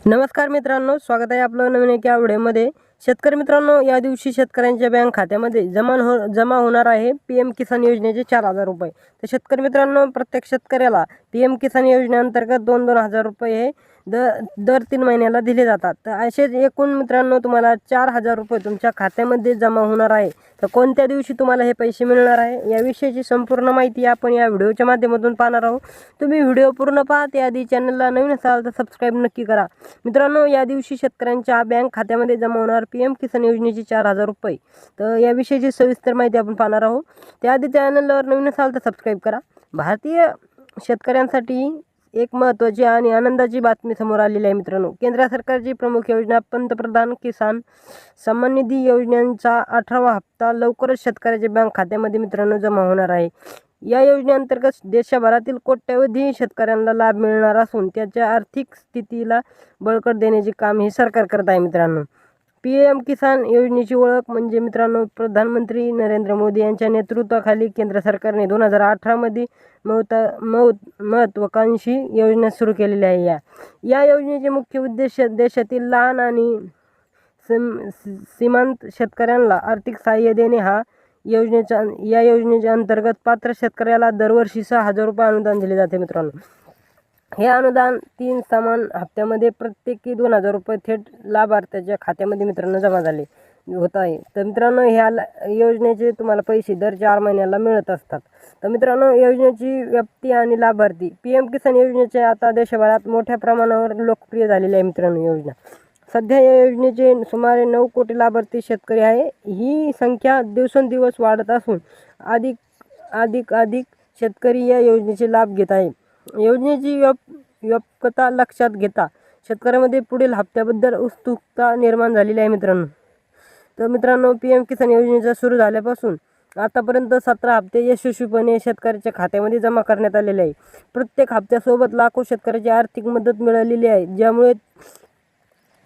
नमस्कार मित्रांनो, स्वागत आहे आपलं नवीन एका व्हिडिओमध्ये। शेतकरी मित्रांनो, या दिवशी शेतकऱ्यांच्या बँक खात्यामध्ये जमा होणार आहे PM किसान योजनेचे 4,000 रुपये। तर शेतकरी मित्रांनो, प्रत्येक शेतकऱ्याला PM किसान योजनेअंतर्गत 2-2 हजार रुपये हे दर 3 महिन्याला दिले जातात। तर असेच एकूण मित्रांनो तुम्हाला 4,000 रुपये तुमच्या खात्यामध्ये जमा होणार आहे। तर कोणत्या दिवशी तुम्हाला हे पैसे मिळणार आहे याविषयीची संपूर्ण माहिती आपण या व्हिडिओच्या माध्यमातून पाहणार आहोत। तुम्ही व्हिडिओ पूर्ण पहा, त्याआधी चॅनलला नवीन असाल तर सबस्क्राईब नक्की करा। मित्रांनो, या दिवशी शेतकऱ्यांच्या बँक खात्यामध्ये जमा होणार PM किसान योजनेचे 4,000 रुपये। तर याविषयीची सविस्तर माहिती आपण पाहणार आहोत। त्याआधी चॅनलवर नवीन असाल तर सबस्क्राईब करा। भारतीय शेतकऱ्यांसाठी एक महत्त्वाची आणि आनंदाची बातमी समोर आलेली आहे मित्रांनो। केंद्र सरकारची प्रमुख योजना पंतप्रधान किसान सन्मान निधी योजनेचा 18वा हप्ता लवकरच शेतकऱ्याच्या बँक खात्यामध्ये मित्रांनो जमा होणार आहे। या योजनेअंतर्गत देशभरातील कोट्यवधी शेतकऱ्यांना लाभ मिळणार असून त्याच्या आर्थिक स्थितीला बळकटी देण्याचे काम हे सरकार करत आहे मित्रांनो। PM किसान योजनेची ओळख म्हणजे मित्रांनो, प्रधानमंत्री नरेंद्र मोदी यांच्या नेतृत्वाखाली केंद्र सरकारने 2018 मध्ये महत्त्वाकांक्षी योजना सुरू केलेली आहे। या योजनेचे मुख्य उद्देश देशातील लहान आणि सीमांत शेतकऱ्यांना आर्थिक सहाय्य देणे हा या योजनेच्या अंतर्गत पात्र शेतकऱ्याला दरवर्षी 6,000 रुपये अनुदान दिले जाते मित्रांनो। हे अनुदान 3 समान हप्त्यामध्ये प्रत्येकी 2,000 रुपये थेट लाभार्थ्याच्या खात्यामध्ये मित्रांनो जमा झाले होत आहे। तर मित्रांनो, ह्या योजनेचे तुम्हाला पैसे दर 4 महिन्याला मिळत असतात। तर मित्रांनो, योजनेची व्याप्ती आणि लाभार्थी PM किसान योजनेचे आता देशभरात मोठ्या प्रमाणावर लोकप्रिय झालेली आहे मित्रांनो योजना। सध्या या योजनेचे सुमारे 9 कोटी लाभार्थी शेतकरी आहे। ही संख्या दिवसेंदिवस वाढत असून अधिक शेतकरी या योजनेचे लाभ घेत आहे। योजनेची व्यापकता लक्षात घेता शेतकऱ्यांमध्ये पुढील हप्त्याबद्दल उत्सुकता निर्माण झालेली आहे मित्रांनो। तर मित्रांनो, PM किसान योजनेचा सुरू झाल्यापासून आतापर्यंत 17 हप्ते यशस्वीपणे शेतकऱ्याच्या खात्यामध्ये जमा करण्यात आलेले आहे। प्रत्येक हप्त्यासोबत लाखो शेतकऱ्याची आर्थिक मदत मिळालेली आहे, ज्यामुळे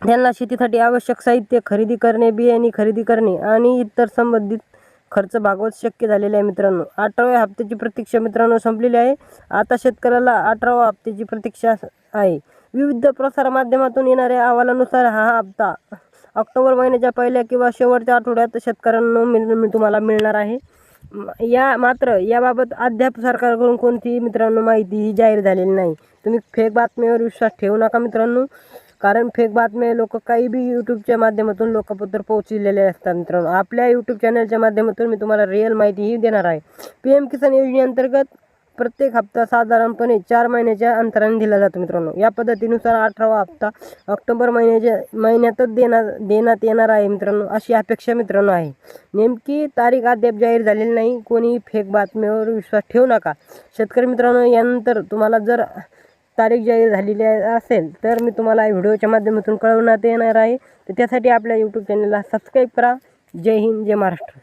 त्यांना शेतीसाठी आवश्यक साहित्य खरेदी करणे, बियाणे खरेदी करणे आणि इतर संबंधित खर्च भागवत शक्य झालेले आहे मित्रांनो। 18व्या हप्त्याची प्रतीक्षा मित्रांनो संपलेली आहे। आता शेतकऱ्याला 18व्या हप्त्याची प्रतीक्षा आहे। विविध प्रसार माध्यमातून येणाऱ्या अहवालानुसार हा हप्ता ऑक्टोबर महिन्याच्या पहिल्या किंवा शेवटच्या आठवड्यात शेतकऱ्यांना तुम्हाला मिळणार आहे। मात्र याबाबत अद्याप सरकारकडून कोणतीही मित्रांनो माहिती जाहीर झालेली नाही। तुम्ही फेक बातमीवर विश्वास ठेवू नका मित्रांनो, कारण फेक बातम्या लोक काही बी यूट्यूबच्या माध्यमातून लोकांपर्यंत पोहोचलेले असतात मित्रांनो। आपल्या यूट्यूब चॅनलच्या माध्यमातून मी तुम्हाला रिअल माहितीही देणार आहे। PM किसान योजनेअंतर्गत प्रत्येक हप्ता साधारणपणे 4 महिन्याच्या अंतराने दिला जातो मित्रांनो। या पद्धतीनुसार 18वा हप्ता ऑक्टोबर महिन्यातच देण्यात येणार आहे मित्रांनो, अशी अपेक्षा मित्रांनो आहे। नेमकी तारीख अद्याप जाहीर झालेली नाही। कोणी फेक बातमीवर विश्वास ठेवू नका शेतकरी मित्रांनो। यानंतर तुम्हाला जर तारीख जाहीर झालेली असेल तर मी तुम्हाला व्हिडिओच्या माध्यमातून कळवण्यात येणार आहे। तर त्यासाठी आपल्या यूट्यूब चॅनलला सबस्क्राईब करा। जय हिंद, जय महाराष्ट्र।